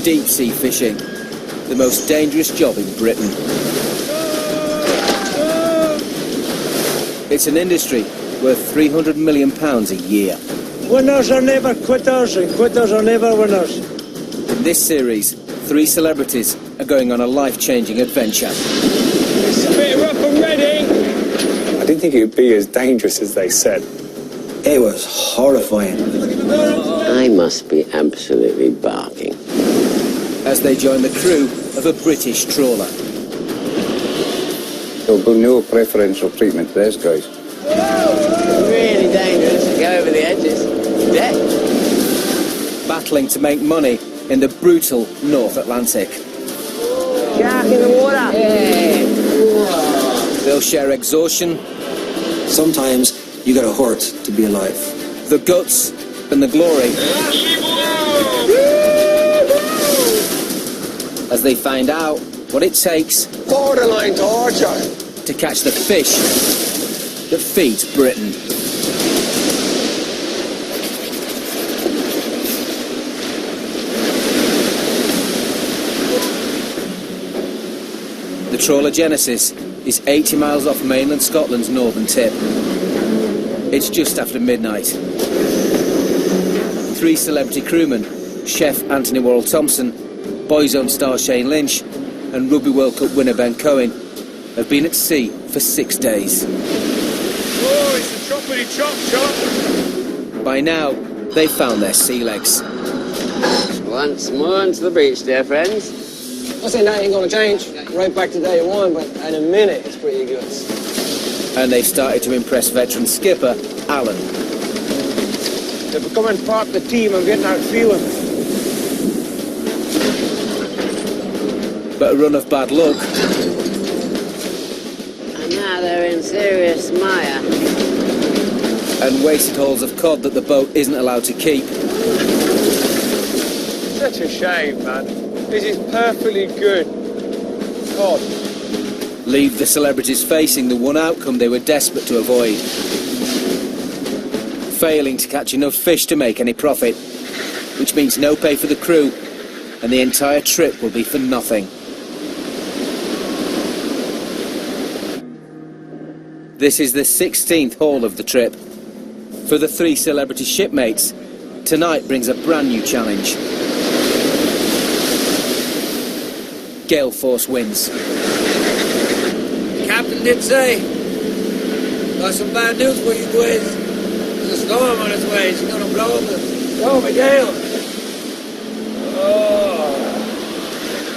deep-sea fishing, the most dangerous job in Britain. It's an industry worth £300 million a year. Winners are never quitters, and quitters are never winners. In this series, 3 celebrities are going on a life-changing adventure. It's a bit rough and ready. I didn't think it would be as dangerous as they said. It was horrifying. I must be absolutely barking. As they join the crew of a British trawler. There'll be no preferential treatment to these guys. Really dangerous to go over the edges. Death. Battling to make money in the brutal North Atlantic. Shark in the water. Yeah. They'll share exhaustion. Sometimes you gotta hurt to be alive. The guts and the glory. As they find out what it takes Borderline torture. to catch the fish that feeds Britain. The trawler Genesis is 80 miles off mainland Scotland's northern tip. It's just after midnight. 3 celebrity crewmen, chef Anthony Worral-Thompson, Boyzone star Shane Lynch, and Rugby World Cup winner Ben Cohen, have been at sea for 6 days. Oh, it's a choppity chop. By now, they've found their sea legs. Once more onto the beach, dear friends. I say that ain't gonna change. Right back to day one, but in a minute it's pretty good. And they've started to impress veteran skipper Alan. They're becoming part of the team and getting that feeling. But a run of bad luck, And now they're in serious mire. and wasted hauls of cod that the boat isn't allowed to keep, Such a shame, man. This is perfectly good. God. leave the celebrities facing the one outcome they were desperate to avoid. Failing to catch enough fish to make any profit, which means no pay for the crew, and the entire trip will be for nothing. This is the 16th haul of the trip. For the 3 celebrity shipmates, tonight brings a brand new challenge. Gale force winds. Captain did say, got some bad news for you boys. There's a storm on its way. It's gonna blow up a gale. Oh.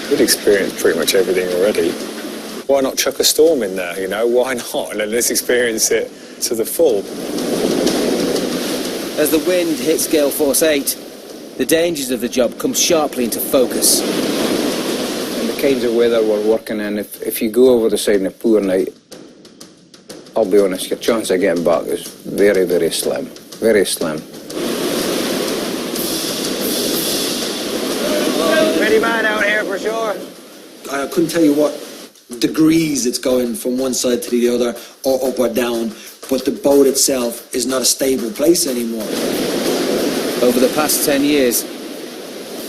We'd experienced pretty much everything already. Why not chuck a storm in there, you know? Why not? And then let's experience it to the full. As the wind hits gale force 8, the dangers of the job come sharply into focus. And the kinds of weather we're working in, if you go over the side in a poor night, I'll be honest, your chance of getting back is very, very slim. Very slim. Pretty bad out here for sure. I couldn't tell you what degrees it's going from one side to the other, or up or down, but the boat itself is not a stable place anymore. Over the past 10 years,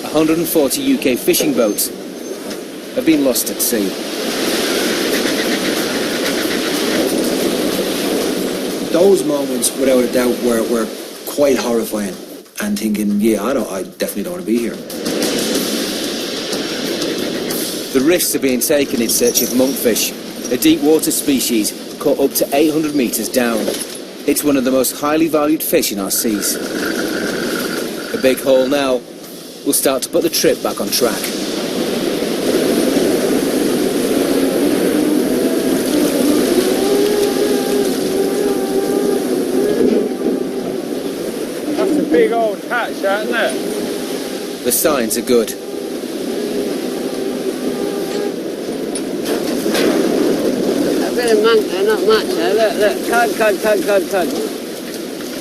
140 UK fishing boats have been lost at sea. Those moments, without a doubt, were quite horrifying, and thinking, yeah, I definitely don't want to be here. The risks are being taken in search of monkfish, a deep water species caught up to 800 metres down. It's one of the most highly valued fish in our seas. A big haul now will start to put the trip back on track. That's a big old hatch, isn't it? The signs are good. A bit of monk there, not much. Look, cod.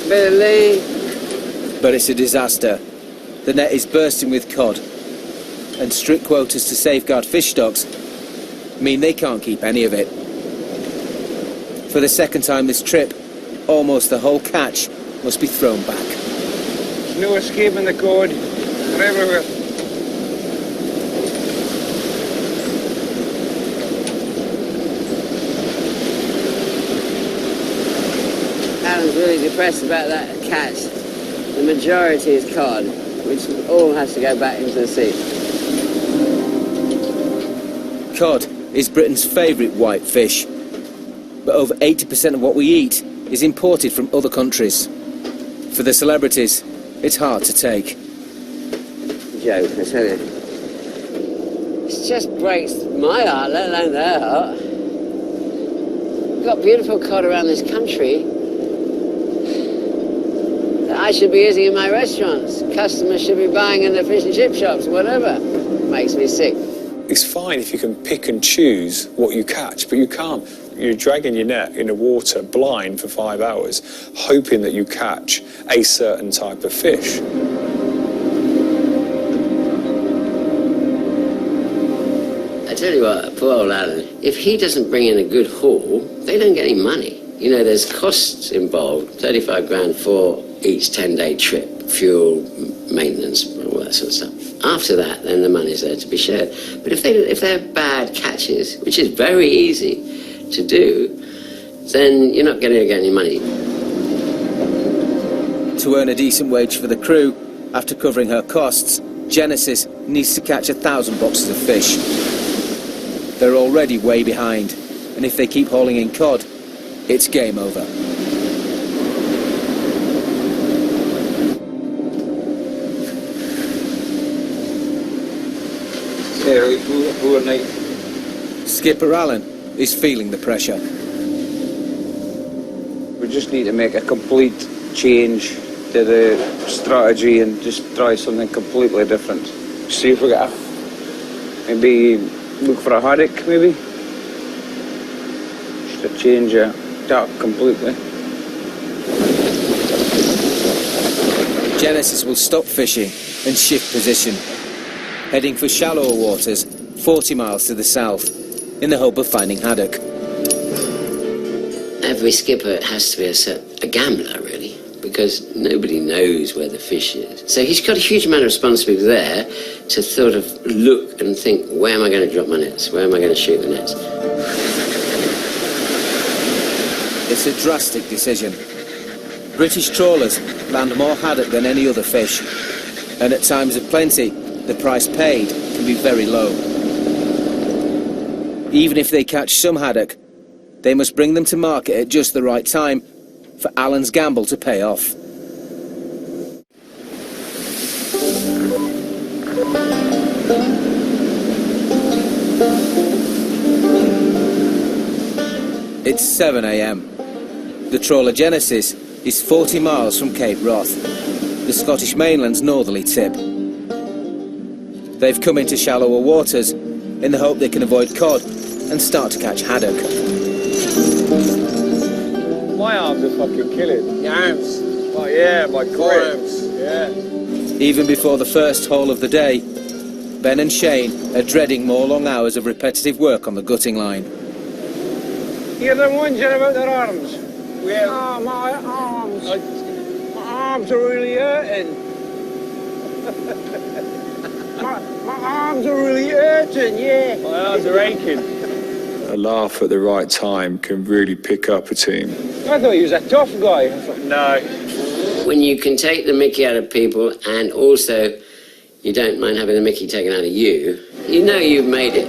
Bit of lee. But it's a disaster. The net is bursting with cod, and strict quotas to safeguard fish stocks mean they can't keep any of it. For the second time this trip, almost the whole catch must be thrown back. There's no escaping the code. They're everywhere. impressed about that catch. The majority is cod, which all has to go back into the sea. Cod is Britain's favourite white fish, but over 80% of what we eat is imported from other countries. For the celebrities, it's hard to take. Joke, I tell you. It just breaks my heart, let alone their heart. We've got beautiful cod around this country that I should be eating in my restaurants. Customers should be buying in the fish and chip shops, whatever. Makes me sick. It's fine if you can pick and choose what you catch, but you can't. You're dragging your net in the water blind for 5 hours, hoping that you catch a certain type of fish. I tell you what, poor old Alan, if he doesn't bring in a good haul, they don't get any money. You know, there's costs involved, 35 grand for each 10-day trip, fuel, maintenance, all that sort of stuff. After that, then the money's there to be shared. But if they're bad catches, which is very easy to do, then you're not going to get any money. To earn a decent wage for the crew, after covering her costs, Genesis needs to catch 1,000 boxes of fish. They're already way behind, and if they keep hauling in cod, it's game over. Skipper Allen is feeling the pressure. We just need to make a complete change to the strategy and just try something completely different. See if we get maybe look for a haddock, maybe. Just to change that completely. Genesis will stop fishing and shift position, heading for shallower waters 40 miles to the south, in the hope of finding haddock. Every skipper has to be a gambler, really, because nobody knows where the fish is. So he's got a huge amount of responsibility there to sort of look and think, where am I going to drop my nets? Where am I going to shoot the nets? It's a drastic decision. British trawlers land more haddock than any other fish, and at times of plenty, the price paid can be very low. Even if they catch some haddock, they must bring them to market at just the right time for Alan's gamble to pay off. It's 7 a.m. The trawler Genesis is 40 miles from Cape Wrath, the Scottish mainland's northerly tip. They've come into shallower waters in the hope they can avoid cod and start to catch haddock. My arms are fucking killing. Your arms. Oh yeah, my forearms. Yeah. Even before the first haul of the day, Ben and Shane are dreading more long hours of repetitive work on the gutting line. Hear them whinging about their arms. Oh, my arms. My arms are really hurting. my arms are really hurting, yeah. My arms are aching. A laugh at the right time can really pick up a team. I thought he was a tough guy. I thought, no. When you can take the mickey out of people and also you don't mind having the mickey taken out of you, you know you've made it.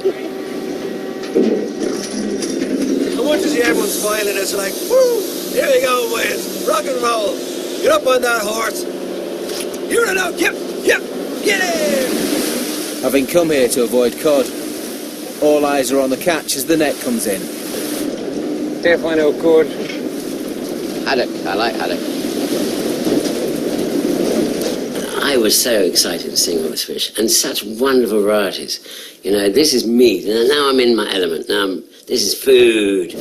I want to see everyone smiling. It's like, woo, here we go, boys. Rock and roll. Get up on that horse. You're it out. Yep, get in. Having come here to avoid cod, all eyes are on the catch as the net comes in. Definitely no cod. Haddock, I like haddock. I was so excited seeing all this fish, and such wonderful varieties. You know, this is meat, and now I'm in my element. Now this is food.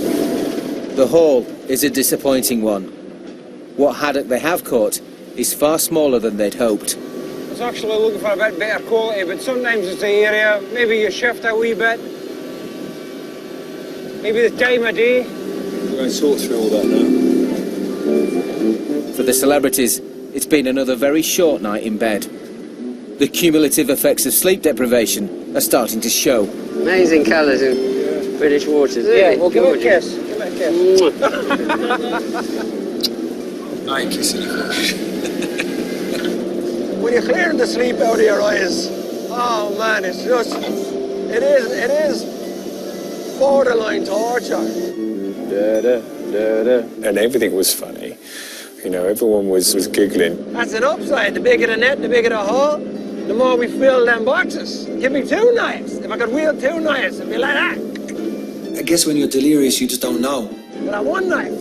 The haul is a disappointing one. What haddock they have caught is far smaller than they'd hoped. I was actually looking for a bit better quality, but sometimes it's the area. Maybe you shift a wee bit. Maybe the time of day. We're going to sort through all that now. For the celebrities, it's been another very short night in bed. The cumulative effects of sleep deprivation are starting to show. Amazing colours in British waters. Yeah, well, give it a kiss. Give it a kiss. I ain't kissing you fish. When you're clearing the sleep out of your eyes, oh man, it's just, it is borderline torture. And everything was funny. You know, everyone was giggling. That's an upside. The bigger the net, the bigger the hole, the more we fill them boxes. Give me 2 knives. If I could wield 2 knives, it'd be like that. I guess when you're delirious, you just don't know. But I have 1 knife.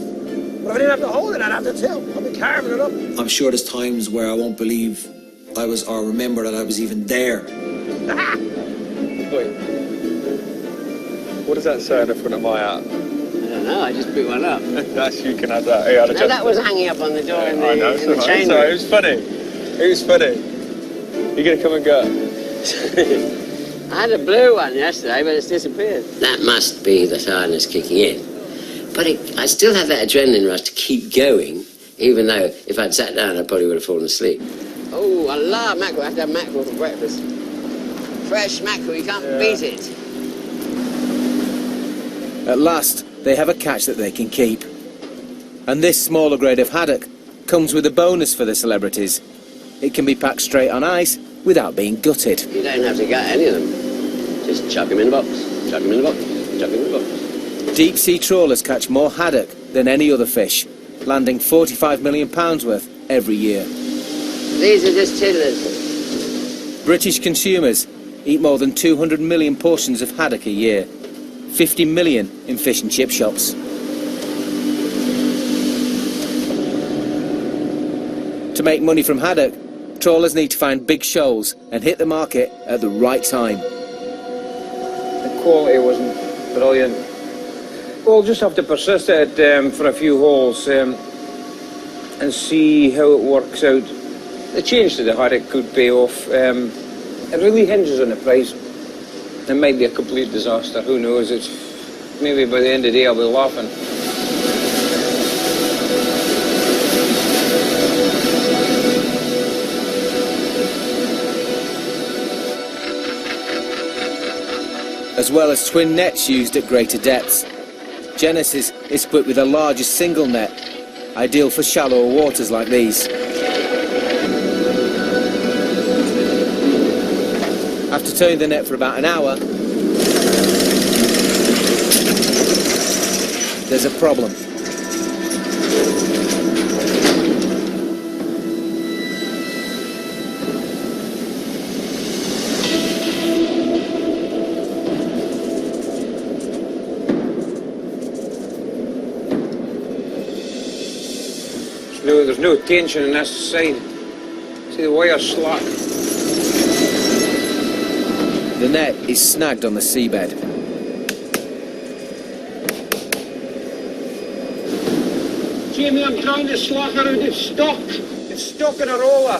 But if I didn't have to hold it, I'd have the 2. I'd be carving it up. I'm sure there's times where I won't believe I was, or remember that I was even there. Wait. What does that say on the front of my hat? I don't know, I just picked one up. That's, you can have that. Hey, No, that was hanging up on the door in the, in the chain Sorry, room. it was funny. It was funny. You're going to come and go? I had a blue one yesterday, but it's disappeared. That must be the tiredness kicking in. But I still have that adrenaline rush to keep going, even though if I'd sat down, I probably would have fallen asleep. Oh, I love mackerel. I have to have mackerel for breakfast. Fresh mackerel, you can't beat it. At last, they have a catch that they can keep. And this smaller grade of haddock comes with a bonus for the celebrities. It can be packed straight on ice without being gutted. You don't have to gut any of them. Just chuck them in a box, chuck them in a box, chuck them in a box. Deep sea trawlers catch more haddock than any other fish, landing £45 million worth every year. These are just tiddlers. British consumers eat more than 200 million portions of haddock a year, 50 million in fish and chip shops. To make money from haddock, trawlers need to find big shoals and hit the market at the right time. The quality wasn't brilliant. We'll just have to persist at it for a few holes and see how it works out. The change to the haddock could pay off. It really hinges on the price. It might be a complete disaster, who knows? It's maybe by the end of the day I'll be laughing. As well as twin nets used at greater depths. Genesis is equipped with the largest single net, ideal for shallower waters like these. After towing the net for about an hour, there's a problem. There's no tension on this side. See the wire slack. The net is snagged on the seabed. Jamie, I'm trying to slack it out. It's stuck. It's stuck in a roller. I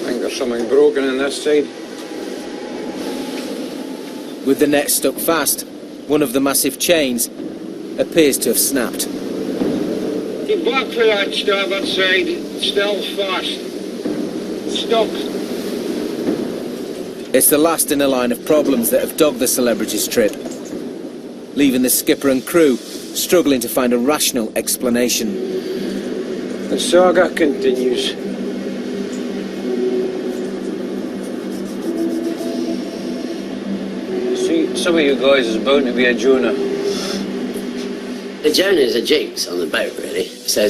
think there's something broken on this side. With the net stuck fast, one of the massive chains appears to have snapped. Get back for that starboard side. It's still fast. It's stuck. It's the last in a line of problems that have dogged the Celebrities trip, leaving the skipper and crew struggling to find a rational explanation. The saga continues. See, some of you guys is bound to be a Jonah. The Jonahs are jigs on the boat, really. So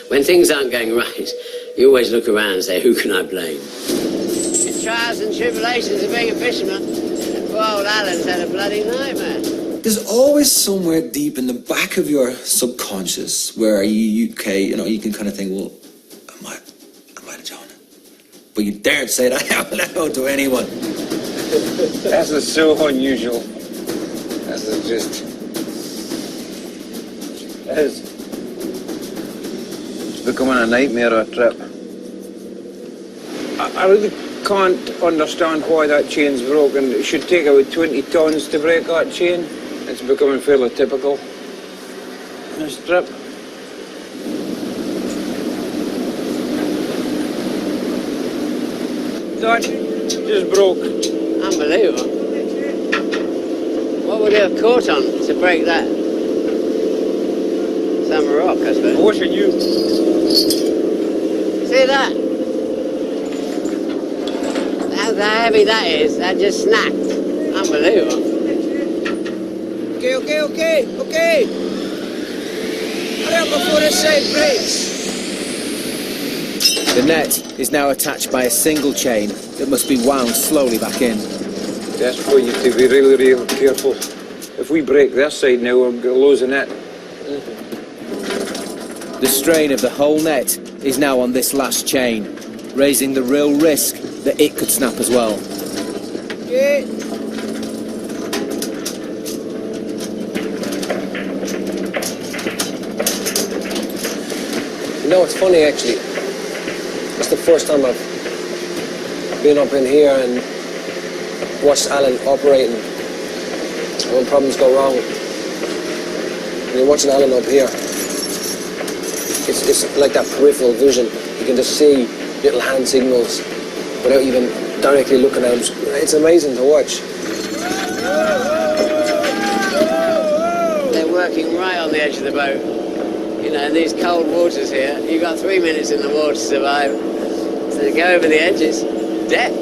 when things aren't going right, you always look around and say, who can I blame? The trials and tribulations of being a fisherman. Poor old Alan's had a bloody nightmare. There's always somewhere deep in the back of your subconscious where you can kind of think, well, am I the Jonah? But you daren't say that out loud to anyone. This is so unusual. This is just... It's becoming a nightmare of a trip. I really can't understand why that chain's broken. It should take about 20 tons to break that chain. It's becoming fairly typical. This trip. That just broke. Unbelievable. What would they have caught on to break that? Some rock, I suppose. I wish I knew. See that? That's how heavy that is. That just snapped. Unbelievable. Okay. Hurry up before this side breaks. The net is now attached by a single chain that must be wound slowly back in. That's why you have to be really, really careful. If we break this side now, we're going to lose the net. The strain of the whole net is now on this last chain, raising the real risk that it could snap as well. Okay. You know, it's funny actually. It's the first time I've been up in here and watched Alan operating. When problems go wrong, when you're watching Alan up here, it's like that peripheral vision. You can just see little hand signals without even directly looking at him. It's amazing to watch. They're working right on the edge of the boat. You know, in these cold waters here, you've got 3 minutes in the water to survive. So to go over the edge is death.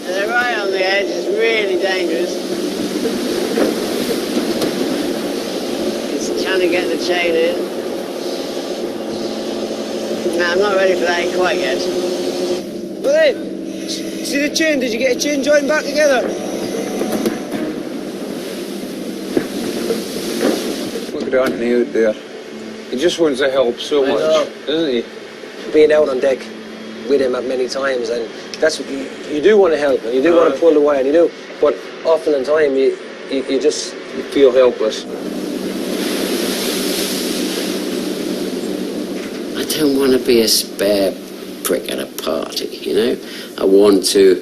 And they're right on the edge, it's really dangerous. It's trying to get the chain in. No, I'm not ready for that quite yet. Well then, see the chain? Did you get a chain joined back together? Look at Anthony out there. He just wants to help so I much, know. doesn't he? Being out on deck with him at many times, and that's what you do want to help, and you do want to pull away, and you do. But often in time, you just Feel helpless. I don't want to be a spare prick at a party, you know? I want to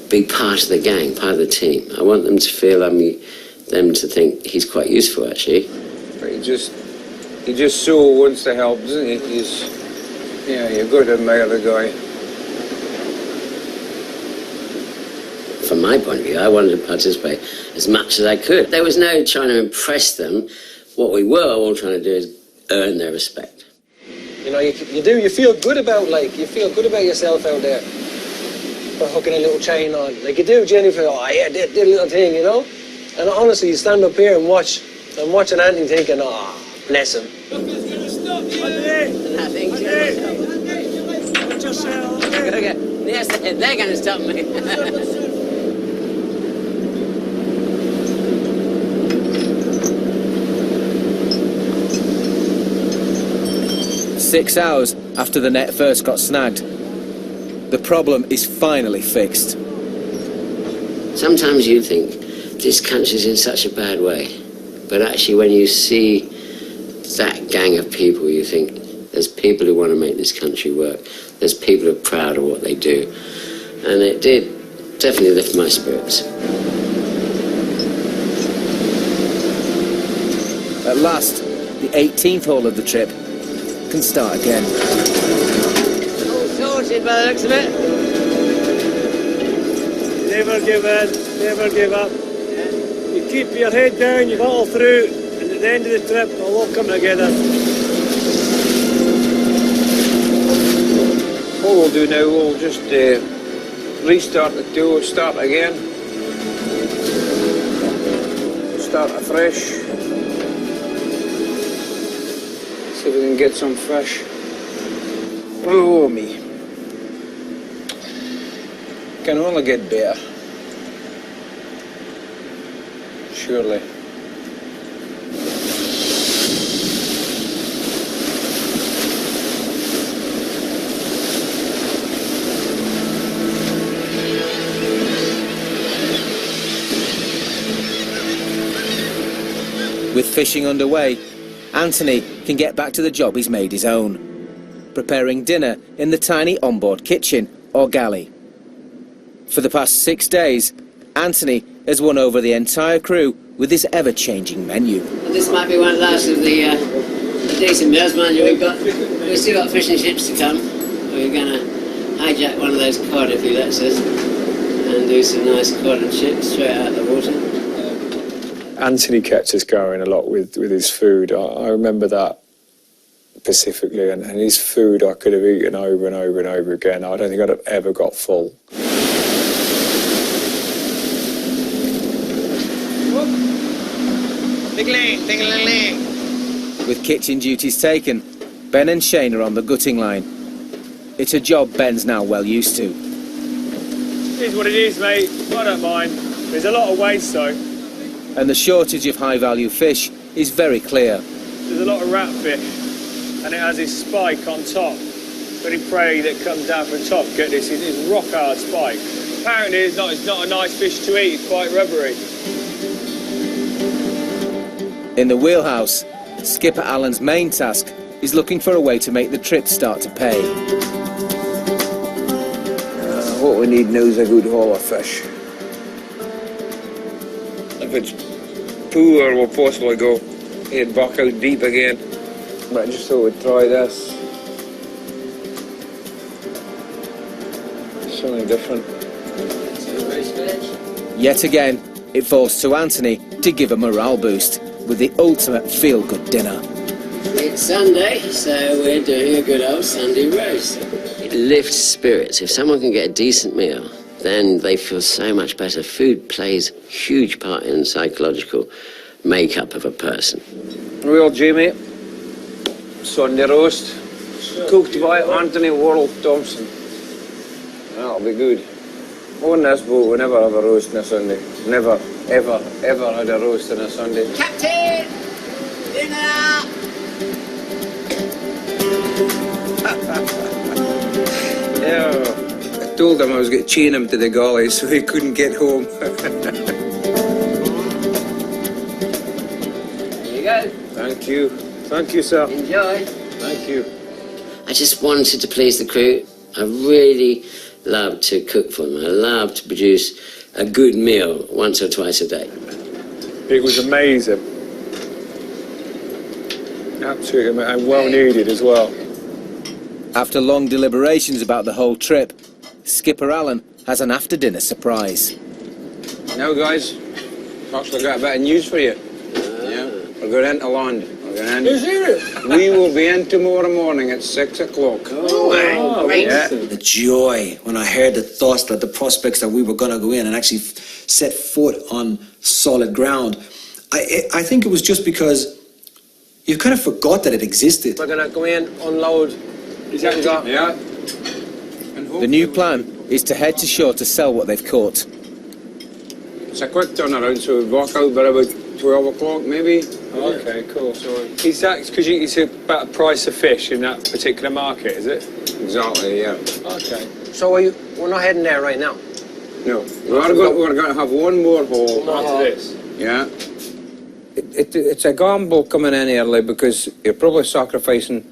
be part of the gang, part of the team. I want them to feel them to think he's quite useful, actually. But he just so wants to help, doesn't he? You've got to admire the guy. From my point of view, I wanted to participate as much as I could. There was no trying to impress them. What we were all trying to do is earn their respect. You know, you feel good about yourself out there for hooking a little chain on. Like you do genuinely feel, oh yeah, did a little thing, you know? And honestly, you stand up here and watch, I'm watching Anthony thinking, oh, bless him. Nothing's gonna stop you. Nothing to Watch yourself. Yes, they're going to stop me. 6 hours after the net first got snagged, the problem is finally fixed. Sometimes you think this country's in such a bad way, but actually when you see that gang of people, you think there's people who want to make this country work. There's people who are proud of what they do. And it did definitely lift my spirits. At last, the 18th hole of the trip can start again. All sorted by the looks of it. Never give in, never give up. You keep your head down, you battle through, and at the end of the trip, it'll all come together. What we'll do now, we'll just restart the tour, start again. Start afresh. See if we can get some fish. Oh me. Can only get better. Surely. With fishing underway, Anthony can get back to the job he's made his own, preparing dinner in the tiny onboard kitchen or galley. For the past 6 days, Anthony has won over the entire crew with his ever-changing menu. This might be one of the last of the decent meals, mind you. We've still got fish and chips to come. We're going to hijack one of those cod if he lets us. and do some nice cod and chips straight out of the water. Anthony kept us going a lot with his food. I remember that specifically, and his food I could have eaten over and over and over again. I don't think I'd have ever got full. With kitchen duties taken, Ben and Shane are on the gutting line. It's a job Ben's now well used to. It is what it is, mate. I don't mind. There's a lot of waste, though. And the shortage of high-value fish is very clear. There's a lot of ratfish, and it has this spike on top. Very prey that comes down from the top. Get this, it's rock-hard spike. Apparently it's not a nice fish to eat, it's quite rubbery. In the wheelhouse, Skipper Alan's main task is looking for a way to make the trip start to pay. What we need now is a good haul of fish. If it's poor, we'll possibly go head back out deep again. But I just thought we'd try this. Something different. Yet again, it falls to Anthony to give a morale boost with the ultimate feel-good dinner. It's Sunday, so we're doing a good old Sunday roast. It lifts spirits. If someone can get a decent meal, then they feel so much better. Food plays a huge part in the psychological makeup of a person. Well, Jamie, Sunday roast, cooked by Anthony Worral-Thompson. That'll be good. On this boat, we never have a roast on a Sunday. Never, ever, ever had a roast on a Sunday. Captain! Dinner! Yeah, I told him I was going to chain him to the galley so he couldn't get home. Here you go. Thank you. Thank you, sir. Enjoy. Thank you. I just wanted to please the crew. I really love to cook for them. I love to produce a good meal once or twice a day. It was amazing. Absolutely, and well needed as well. After long deliberations about the whole trip, Skipper Alan has an after-dinner surprise. Now, guys, actually got a bit of news for you. Yeah, we're going into land. We're going in. We will be in tomorrow morning at 6 o'clock. Oh, great. Yeah. The joy when I heard the thoughts, that the prospects that we were going to go in and actually set foot on solid ground. I think it was just because you kind of forgot that it existed. We're going to go in, unload. Yeah. The new plan is to head to shore to sell what they've caught. It's a quick turnaround, so we walk out by about 12 o'clock, maybe. Okay, cool. So is that because it's about the price of fish in that particular market, is it? Exactly, yeah. Okay. So we're not heading there right now. No, we're going to have one more haul. After this. Yeah. It's a gamble coming in early because you're probably sacrificing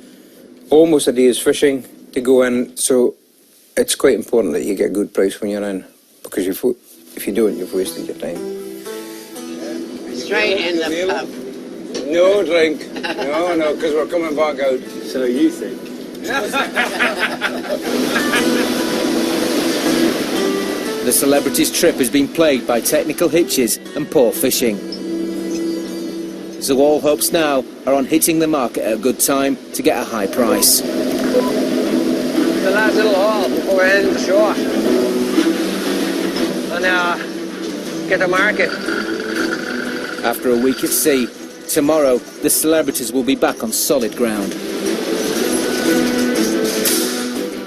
almost a day's fishing to go in, so it's quite important that you get a good price when you're in, because if you don't, you've wasted your time. Straight in the pub. No drink. No, because we're coming back out. So you think? The celebrities' trip has been plagued by technical hitches and poor fishing. So all hopes now are on hitting the market at a good time to get a high price. The last little haul before we're heading to shore. And get the market. After a week at sea, tomorrow the celebrities will be back on solid ground.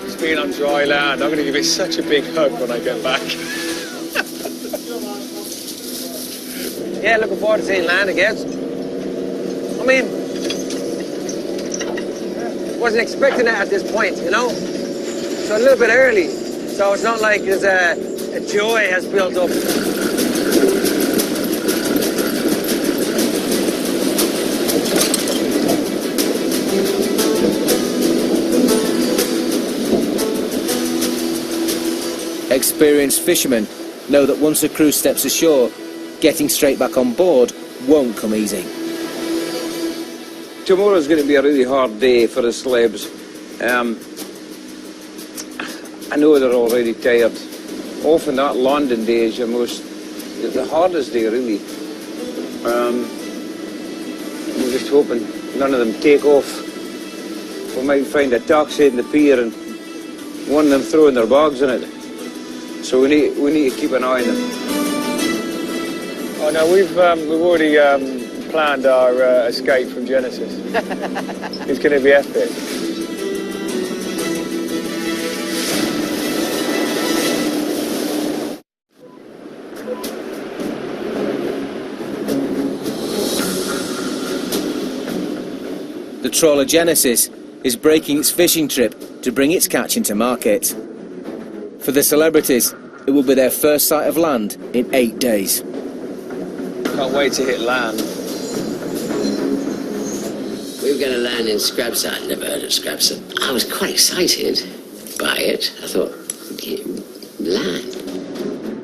It's been on dry land. I'm going to give it such a big hug when I get back. Yeah, looking forward to seeing land again. I mean, wasn't expecting it at this point, you know? So a little bit early. So it's not like there's a joy has built up. Experienced fishermen know that once a crew steps ashore, getting straight back on board won't come easy. Tomorrow's going to be a really hard day for the Celebs. I know they're already tired. often that landing day is the hardest day, really. We're just hoping none of them take off. We might find a taxi in the pier and one of them throwing their bags in it. So we need to keep an eye on them. Oh no, we've already planned our escape from Genesis. It's going to be epic. The trawler Genesis is breaking its fishing trip to bring its catch into market. For the celebrities, it will be their first sight of land in 8 days. Can't wait to hit land. We were going to land in Scrabster. I'd never heard of Scrabster. I was quite excited by it. I thought, yeah, land.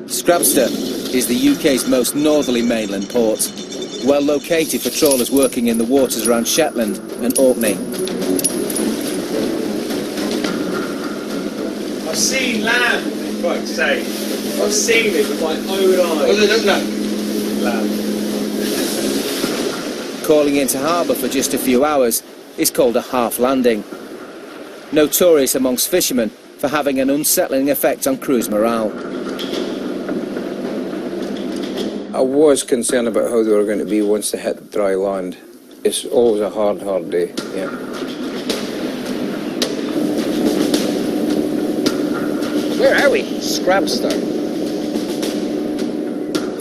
Scrabster is the UK's most northerly mainland port, well located for trawlers working in the waters around Shetland and Orkney. I've seen land, for fuck's sake. I've seen it with my own eyes. Land. Calling into harbour for just a few hours is called a half landing. Notorious amongst fishermen for having an unsettling effect on crew's morale. I was concerned about how they were going to be once they hit dry land. It's always a hard day, yeah. Where are we? Scrabster.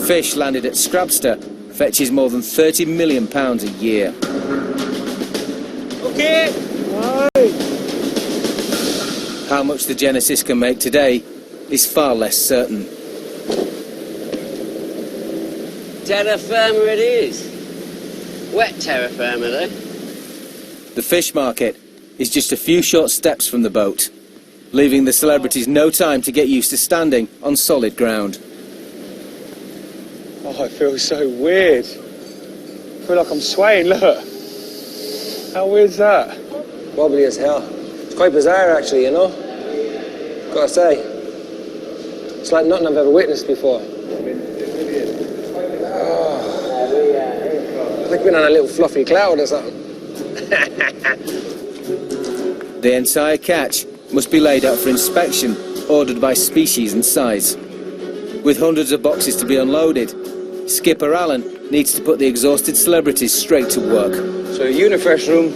Fish landed at Scrabster fetches more than £30 million a year. Okay. How much the Genesis can make today is far less certain. Terra firma it is. Wet terra firma, though. The fish market is just a few short steps from the boat, leaving the celebrities no time to get used to standing on solid ground. Oh, I feel so weird. I feel like I'm swaying, look. How weird's that? Wobbly as hell. It's quite bizarre, actually, you know? Gotta say. It's like nothing I've ever witnessed before. It's like being on a little fluffy cloud or something. The entire catch must be laid out for inspection, ordered by species and size. With hundreds of boxes to be unloaded, Skipper Alan needs to put the exhausted celebrities straight to work. So you in the fish room,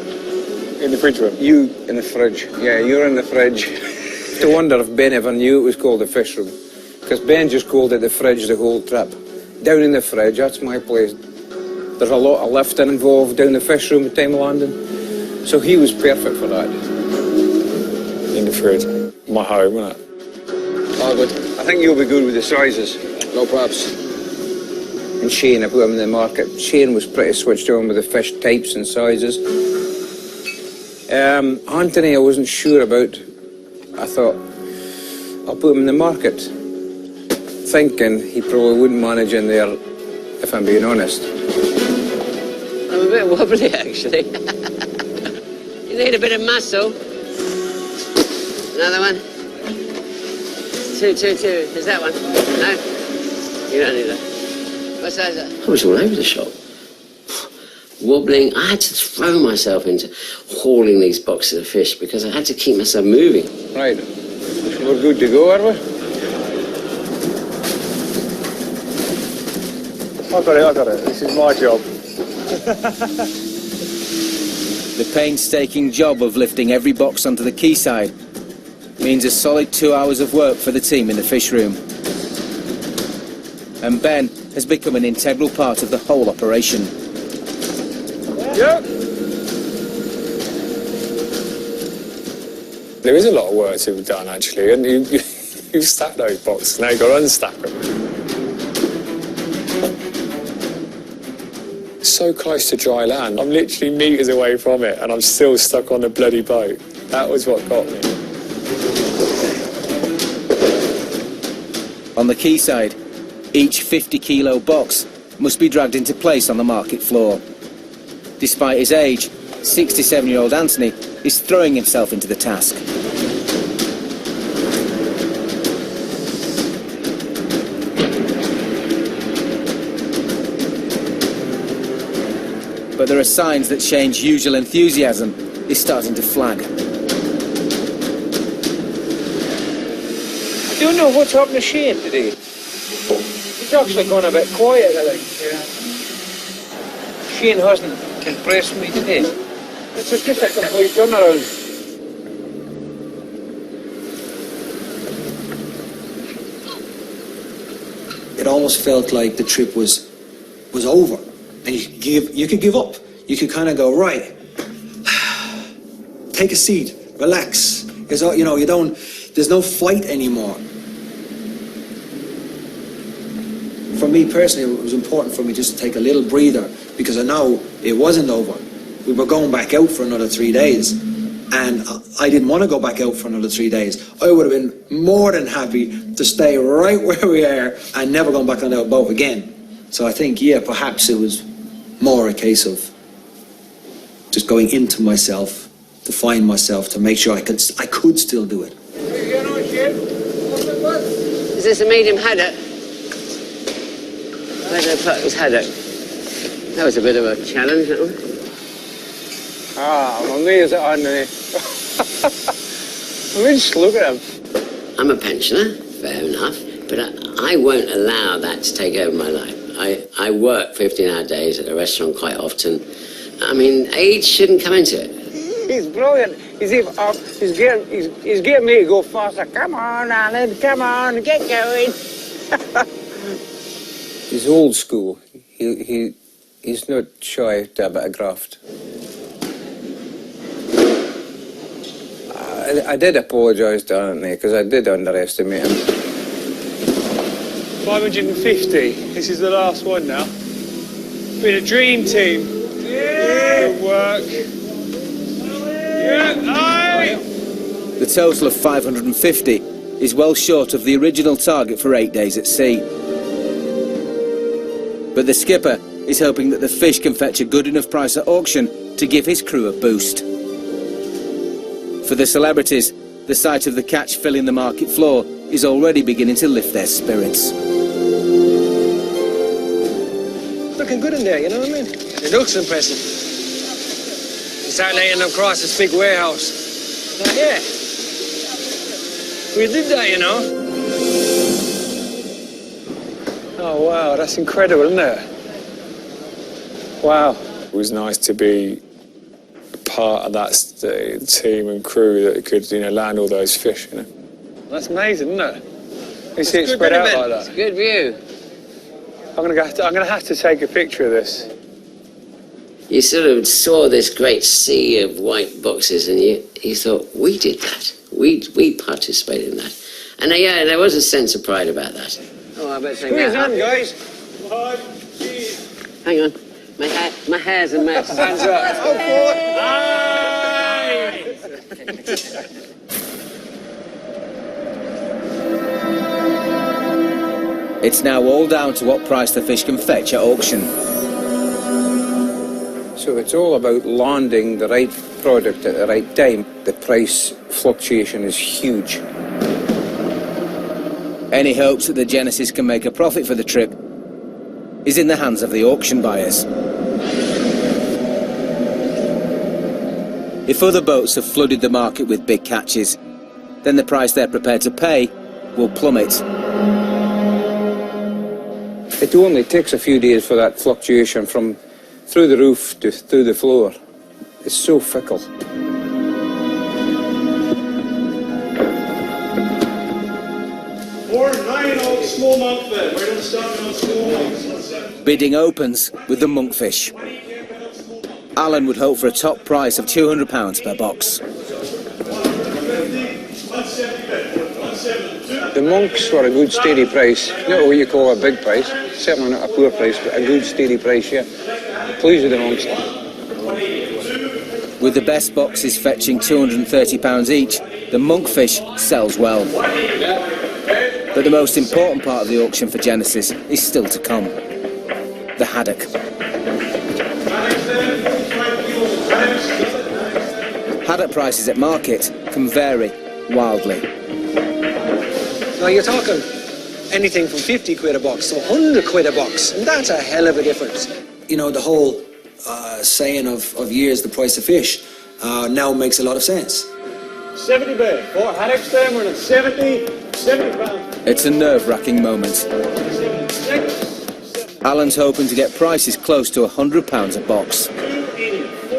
In the fridge room. you in the fridge. Yeah, you're in the fridge. I wonder if Ben ever knew it was called the fish room. Because Ben just called it the fridge the whole trip. Down in the fridge, that's my place. There's a lot of lifting involved down the fish room at time of landing. So he was perfect for that. In the fridge. My home, isn't it? Oh, good. I think you'll be good with the sizes. No props. And Shane, I put him in the market. Shane was pretty switched on with the fish types and sizes. Anthony, I wasn't sure about. I thought, I'll put him in the market. Thinking he probably wouldn't manage in there, if I'm being honest. I'm a bit wobbly, actually. You need a bit of muscle. Another one. Two. Is that one? No? You don't need that. What size is that? I was all over the shop. Wobbling. I had to throw myself into hauling these boxes of fish because I had to keep myself moving. Right. We're good to go, are we? I got it. This is my job. The painstaking job of lifting every box onto the quayside means a solid 2 hours of work for the team in the fish room. And Ben has become an integral part of the whole operation. Yeah. There is a lot of work to be done, actually, and you stack those boxes, now you've got to unstack them. So close to dry land. I'm literally metres away from it, and I'm still stuck on the bloody boat. That was what got me. On the quayside, each 50-kilo box must be dragged into place on the market floor. Despite his age, 67-year-old Anthony is throwing himself into the task. there are signs that Shane's usual enthusiasm is starting to flag. I don't know what's happened to Shane today. He's actually gone a bit quiet, I think. Yeah. Shane hasn't impressed me today. It's just a complete turnaround. It almost felt like the trip was over, and you could give up. You could kind of go, right, take a seat, relax. There's no fight anymore. For me personally, it was important for me just to take a little breather, because I know it wasn't over. We were going back out for another 3 days, and I didn't want to go back out for another 3 days. I would have been more than happy to stay right where we are and never go back on that boat again. So I think, yeah, perhaps it was more a case of just going into myself, to find myself, to make sure I could still do it. Is this a medium haddock? Where did I put his haddock? That was a bit of a challenge, that one. I'm amazed at Anthony. I mean, just look at him. I'm a pensioner, fair enough, but I won't allow that to take over my life. I work 15-hour days at a restaurant quite often. I mean, age shouldn't come into it. He's brilliant. He's getting me to go faster. Come on, Alan, come on, get going. He's old school. He's not shy to have a bit of graft. I did apologise to Anthony, because I did underestimate him. 550. This is the last one now. Been a dream team. Yeah. Good work. Yeah. Aye. The total of 550 is well short of the original target for 8 days at sea. But the skipper is hoping that the fish can fetch a good enough price at auction to give his crew a boost. For the celebrities, the sight of the catch filling the market floor is already beginning to lift their spirits. Looking good in there, you know what I mean? It looks impressive. You start laying them across this big warehouse. Yeah. We did that, you know. Oh, wow, that's incredible, isn't it? Wow. It was nice to be part of that team and crew that could, land all those fish, That's amazing, isn't it? You see it spread out like that. It's a good view. I'm gonna have to take a picture of this. You sort of saw this great sea of white boxes, and you thought, we did that. We participated in that. And yeah, there was a sense of pride about that. Oh, I better take Squeeze that on, up. guys. Hang on. My hair's a mess. Hands up. Oh, It's now all down to what price the fish can fetch at auction. So it's all about landing the right product at the right time. The price fluctuation is huge. Any hopes that the Genesis can make a profit for the trip is in the hands of the auction buyers. If other boats have flooded the market with big catches, then the price they're prepared to pay will plummet. It only takes a few days for that fluctuation from through the roof to through the floor. It's so fickle. Bidding opens with the monkfish. Alan would hope for a top price of £200 per box. The monks were a good steady price. Not what you call a big price, certainly not a poor price, but a good steady price, yeah. Pleased with the monks. With the best boxes fetching £230 each, the monkfish sells well. But the most important part of the auction for Genesis is still to come. The haddock. Haddock prices at market can vary wildly. Now you're talking anything from 50 quid a box to 100 quid a box, and that's a hell of a difference. The whole saying of years, the price of fish, now makes a lot of sense. 70 bid for haddock stem, we're at 70 pounds. It's a nerve-wracking moment. Alan's hoping to get prices close to £100 a box. 84,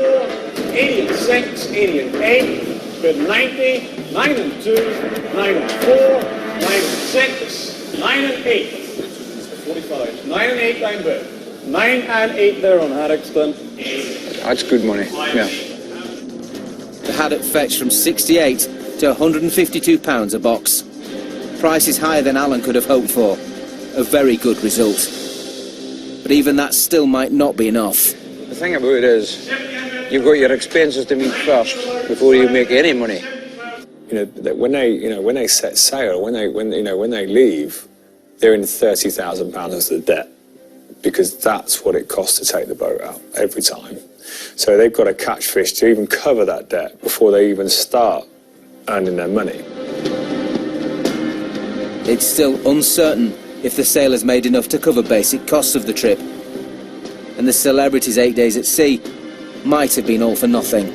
86, 88, bid 90, 9 and 2, 9 and 4, 9 and 6, 9 and 8. 45. 9 and 8 down bid. 9 and 8 there on haddock stem. That's good money, yeah. The haddock fetched from 68 to £152 a box. Price is higher than Alan could have hoped for. A very good result. But even that still might not be enough. The thing about it is, you've got your expenses to meet first before you make any money. That when they set sail, when they leave, they're in £30,000 worth of debt, because that's what it costs to take the boat out every time. So they've got to catch fish to even cover that debt before they even start earning their money. It's still uncertain if the sailors made enough to cover basic costs of the trip. And the Celebrity's 8 days at sea might have been all for nothing.